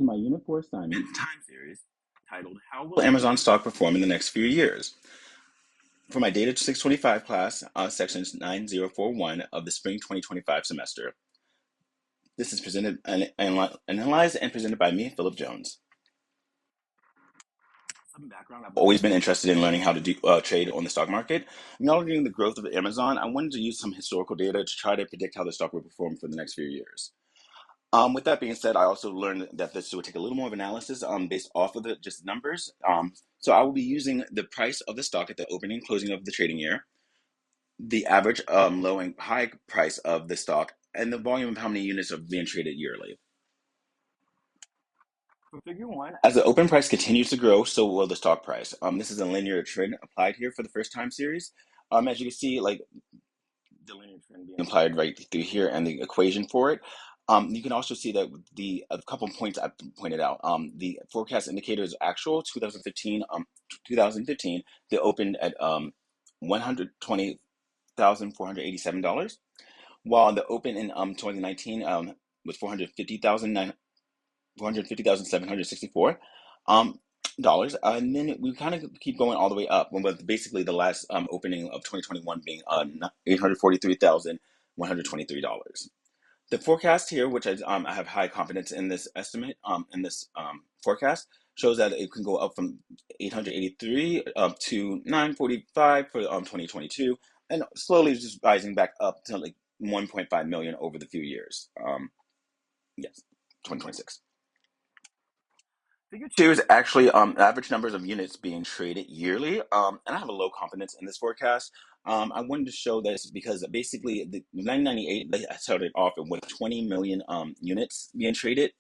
to my Unit 4 assignment time series titled How Will Amazon Stock Perform in the Next Few Years? For my Data 625 class, sections 9041 of the Spring 2025 semester. This is presented and analyzed and presented by me, Philip Jones. Some background, I've always been interested in learning how to trade on the stock market. Acknowledging the growth of Amazon, I wanted to use some historical data to try to predict how the stock will perform for the next few years. With that being said, I also learned that this would take a little more of analysis based off of just numbers. So I will be using the price of the stock at the opening and closing of the trading year, the average low and high price of the stock, and the volume of how many units are being traded yearly. For figure one, as the open price continues to grow, so will the stock price. This is a linear trend applied here for the first time series. As you can see, like the linear trend being applied right through here and the equation for it. You can also see that a couple of points I pointed out. The forecast indicator is actual 2015. 2015, they opened at $120,487, while the open in 2019 was $450,764 dollars, and then we kind of keep going all the way up. With basically the last opening of 2021 being $843,123. The forecast here, which I have high confidence in this estimate, in this forecast, shows that it can go up from 883 up to 945 for 2022, and slowly just rising back up to like 1.5 million over the few years. Yes, 2026. Figure two is actually average numbers of units being traded yearly, and I have a low confidence in this forecast. I wanted to show this because basically the 1998 they started off with 20 million units being traded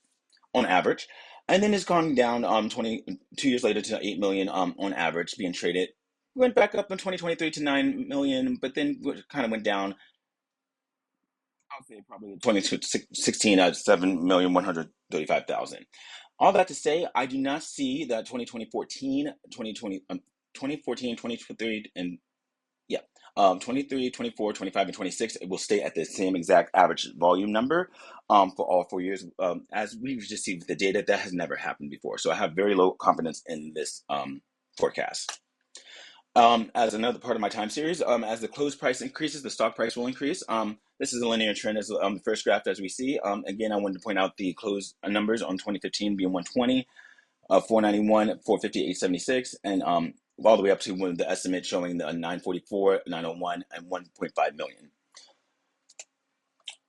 on average, and then it's gone down 22 years later to 8 million on average being traded. Went back up in 2023 to 9 million, but then kind of went down. I'll say probably 2016 at 7,135,000. All that to say, I do not see that 2014, 2023, and 23, 24, 25, and 26, it will stay at the same exact average volume number for all 4 years. As we've just seen with the data, that has never happened before. So I have very low confidence in this forecast. As another part of my time series, as the close price increases, the stock price will increase. This is a linear trend as the first graph as we see. Again, I wanted to point out the close numbers on 2015 being 120, 491, 450, 876, and all the way up to the estimate showing the 944, 901, and 1.5 million.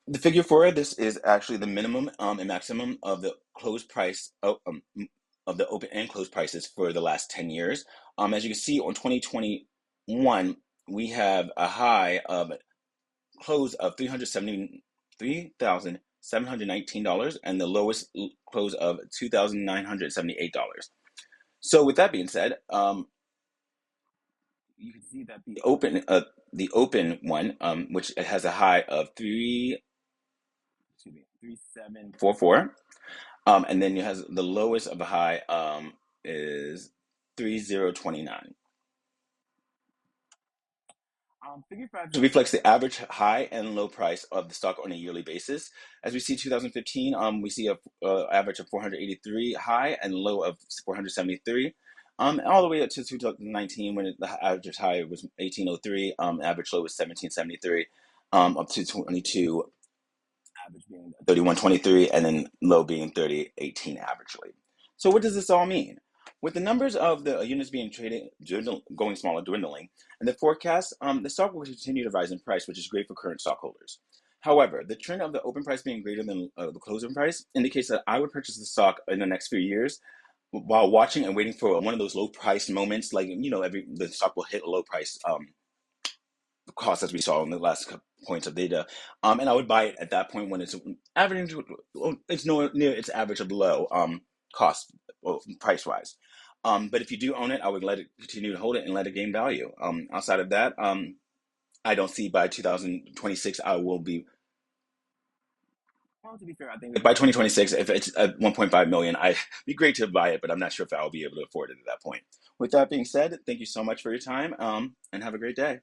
The figure for this is actually the minimum and maximum of the close price of the open and close prices for the last 10 years. As you can see on 2021, we have a high of close of $373,719 and the lowest close of $2,978. So with that being said, you can see that the open one, which has a high of 3744. And then it has the lowest of the high is 3029. Figure 5 reflects the average high and low price of the stock on a yearly basis. As we see 2015, we see a average of 483 high and low of 473. All the way up to 2019 when the average high was 1803, average low was 1773, up to 22. Average being 3123 and then low being 3018 averagely. So what does this all mean? With the numbers of the units being traded going smaller, dwindling, and the forecast, the stock will continue to rise in price, which is great for current stockholders. However, the trend of the open price being greater than the closing price indicates that I would purchase the stock in the next few years while watching and waiting for one of those low price moments, like the stock will hit a low price cost as we saw in the last couple points of data, and I would buy it at that point when it's average. It's nowhere near its average of low cost price wise. But if you do own it, I would let it continue to hold it and let it gain value. Outside of that, I don't see by 2026 I will be. Well, to be fair, I think by 2026, if it's at 1.5 million, I'd be great to buy it, but I'm not sure if I'll be able to afford it at that point. With that being said, thank you so much for your time, and have a great day.